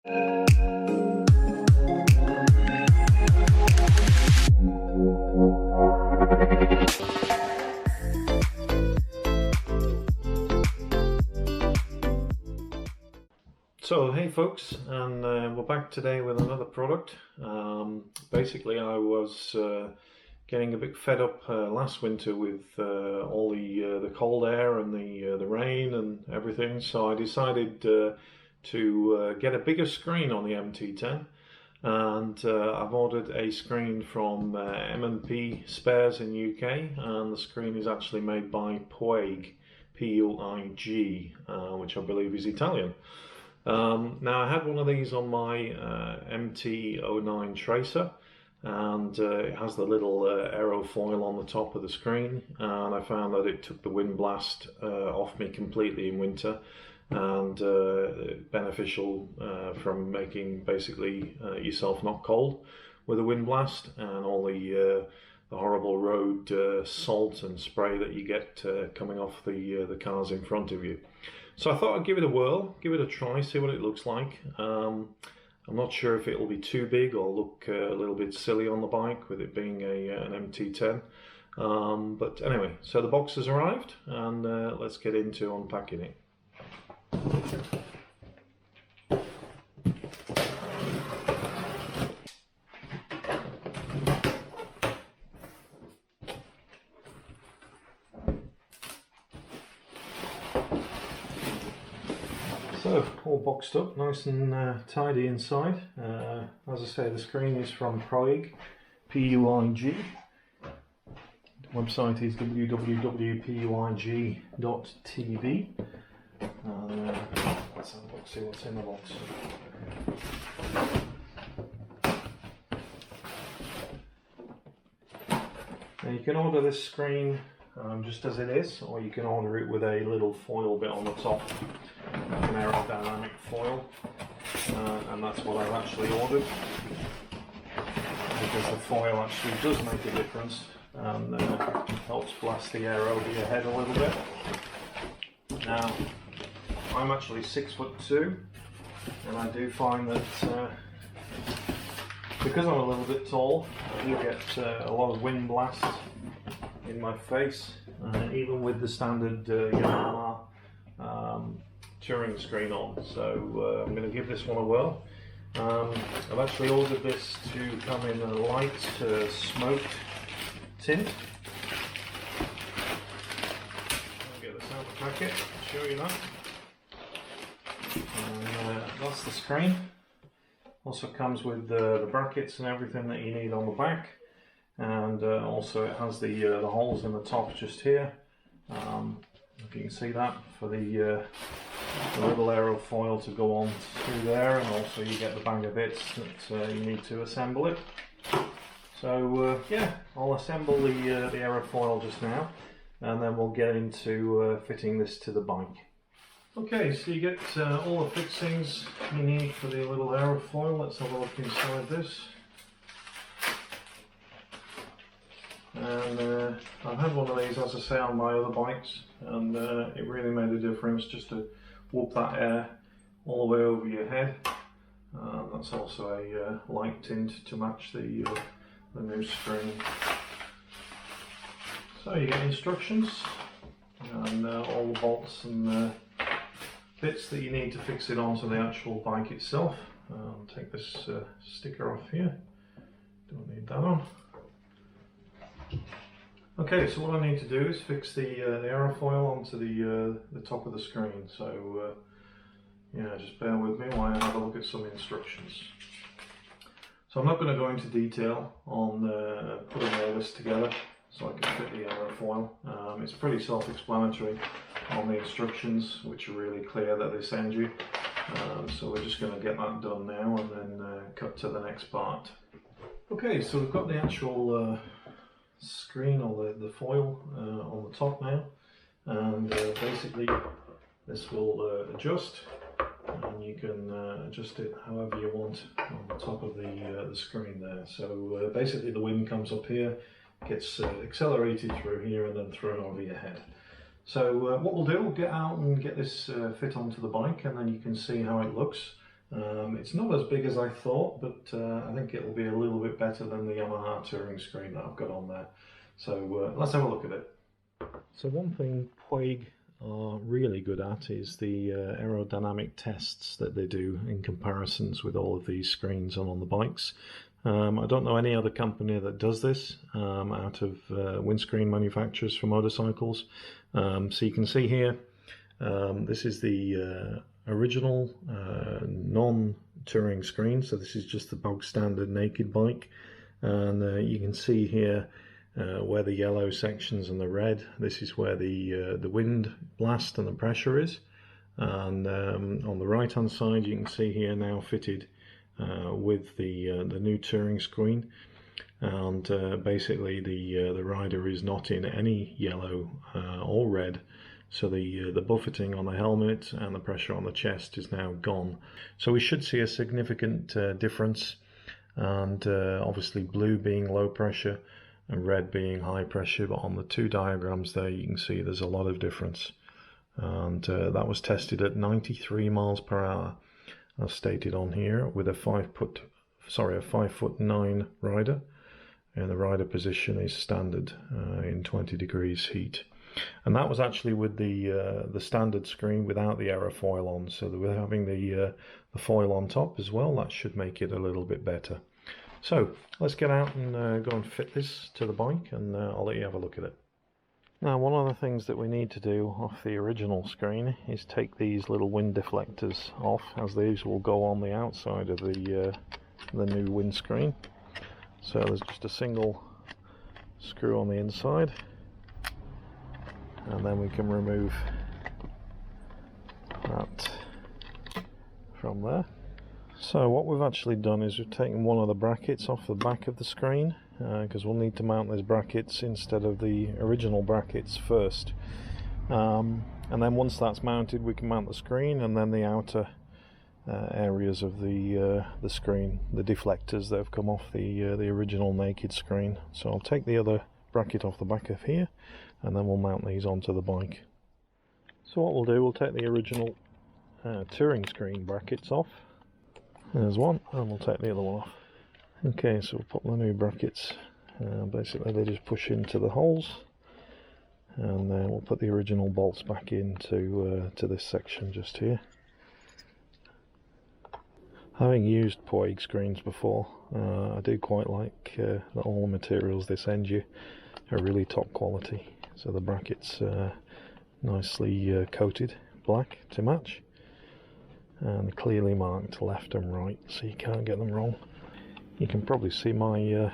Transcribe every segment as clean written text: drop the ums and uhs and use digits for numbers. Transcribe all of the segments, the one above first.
So hey folks, and we're back today with another product. Basically I was getting a bit fed up last winter with all the cold air and the rain and everything, so I decided to get a bigger screen on the MT10, and I've ordered a screen from M&P Spares in UK, and the screen is actually made by PUIG, P-U-I-G, which I believe is Italian. Now I had one of these on my MT09 Tracer, and it has the little aerofoil on the top of the screen, and I found that it took the wind blast off me completely in winter, and beneficial from making basically yourself not cold with a wind blast and all the horrible road salt and spray that you get coming off the cars in front of you. So I thought I'd give it a whirl, give it a try, see what it looks like. I'm not sure if it will be too big or look a little bit silly on the bike with it being an MT10. But anyway, so the box has arrived, and let's get into unpacking it. So, all boxed up, nice and tidy inside. As I say, the screen is from PUIG, P-U-I-G. The website is www.puig.tv. Let's have a look, see what's in the box. Now you can order this screen just as it is, or you can order it with a little foil bit on the top, an aerodynamic foil, and that's what I've actually ordered, because the foil actually does make a difference and helps blast the air over your head a little bit. Now, I'm actually 6'2", and I do find that because I'm a little bit tall, I do get a lot of wind blast in my face, even with the standard Yamaha touring screen on. So I'm going to give this one a whirl. I've actually ordered this to come in a light smoked tint. I'll get this out of the packet, I'll show you that. And that's the screen. Also comes with the brackets and everything that you need on the back, and also it has the holes in the top just here. If you can see that, for the little aerofoil to go on through there, and also you get the bag of bits that you need to assemble it. So yeah, I'll assemble the aerofoil just now, and then we'll get into fitting this to the bike. Okay, so you get all the fixings you need for the little aerofoil. Let's have a look inside this. And I've had one of these, as I say, on my other bikes, and it really made a difference just to whoop that air all the way over your head. That's also a light tint to match the new screen. So you get instructions and all the bolts and bits that you need to fix it onto the actual bike itself. I'll take this sticker off here, don't need that on. Okay, so what I need to do is fix the aerofoil onto the top of the screen. So yeah, just bear with me while I have a look at some instructions. So I'm not going to go into detail on putting all this together so I can fit the aerofoil. It's pretty self-explanatory on the instructions, which are really clear that they send you. So we're just going to get that done now and then cut to the next part. Okay, so we've got the actual screen, or the foil on the top now, and basically this will adjust, and you can adjust it however you want on the top of the screen there. So basically the wind comes up here, gets accelerated through here and then thrown over your head. So what we'll do, we'll get out and get this fit onto the bike, and then you can see how it looks. It's not as big as I thought, but I think it'll be a little bit better than the Yamaha touring screen that I've got on there. So let's have a look at it. So one thing PUIG are really good at is the aerodynamic tests that they do in comparisons with all of these screens on the bikes. I don't know any other company that does this out of windscreen manufacturers for motorcycles. So you can see here, this is the original non-touring screen, so this is just the bog standard naked bike, and you can see here where the yellow sections and the red, this is where the wind blast and the pressure is, and on the right hand side you can see here now fitted with the new touring screen, and basically the rider is not in any yellow or red, so the buffeting on the helmet and the pressure on the chest is now gone. So we should see a significant difference, and obviously blue being low pressure and red being high pressure, but on the two diagrams there you can see there's a lot of difference, and that was tested at 93 miles per hour as stated on here, with a 5'9" rider, and the rider position is standard in 20 degrees heat. And that was actually with the standard screen without the aerofoil on, so that we're having the foil on top as well. That should make it a little bit better. So let's get out and go and fit this to the bike, and I'll let you have a look at it. Now, one of the things that we need to do off the original screen is take these little wind deflectors off, as these will go on the outside of the new windscreen. So there's just a single screw on the inside, and then we can remove that from there. So what we've actually done is we've taken one of the brackets off the back of the screen, because we'll need to mount those brackets instead of the original brackets first, and then once that's mounted we can mount the screen, and then the outer areas of the screen, the deflectors that have come off the original naked screen. So I'll take the other bracket off the back of here, and then we'll mount these onto the bike. So what we'll do, we'll take the original touring screen brackets off. There's one, and we'll take the other one off. Okay, so we'll put the new brackets, basically they just push into the holes, and then we'll put the original bolts back into to this section just here. Having used PUIG screens before, I do quite like that all the materials they send you are really top quality. So the brackets nicely coated black to match, and clearly marked left and right, so you can't get them wrong. You can probably see my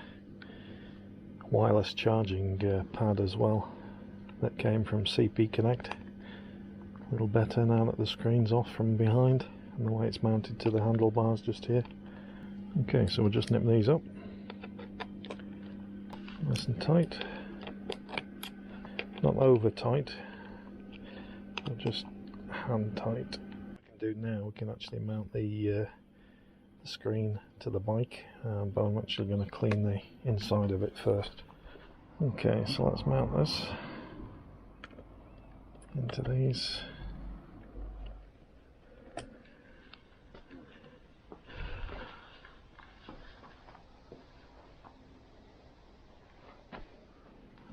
wireless charging pad as well, that came from CP Connect. A little better now that the screen's off from behind, and the way it's mounted to the handlebars just here. Okay, so we'll just nip these up nice and tight, not over tight, but just hand tight. What we can do now, we can actually mount the screen to the bike, but I'm actually going to clean the inside of it first. Okay, so let's mount this into these.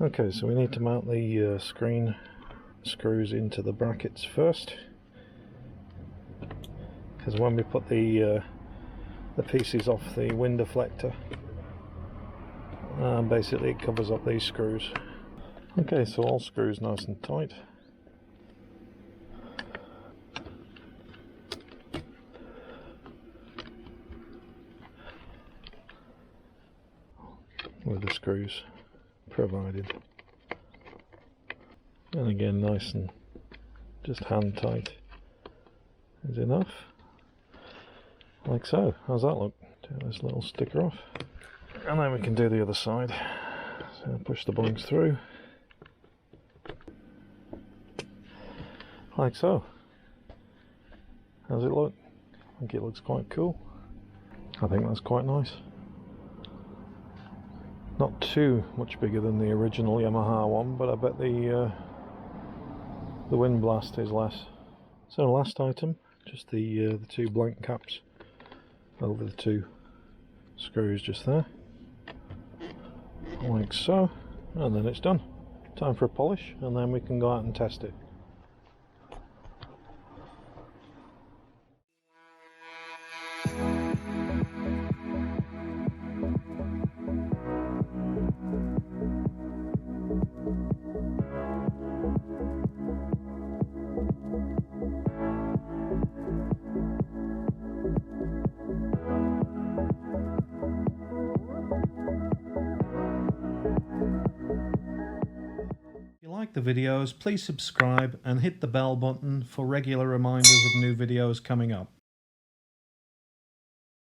Okay, so we need to mount the screen screws into the brackets first, because when we put the pieces off the wind deflector, basically it covers up these screws. Okay, so all screws nice and tight. With the screws provided, and again nice and just hand tight is enough, like so. How's that look? Take this little sticker off, and then we can do the other side. So push the bungs through like so. How's it look? I think it looks quite cool. I think that's quite nice. Not too much bigger than the original Yamaha one, but I bet the wind blast is less. So last item, just the two blank caps over the two screws just there, like so, and then it's done. Time for a polish, and then we can go out and test it. If you like the videos, please subscribe and hit the bell button for regular reminders of new videos coming up.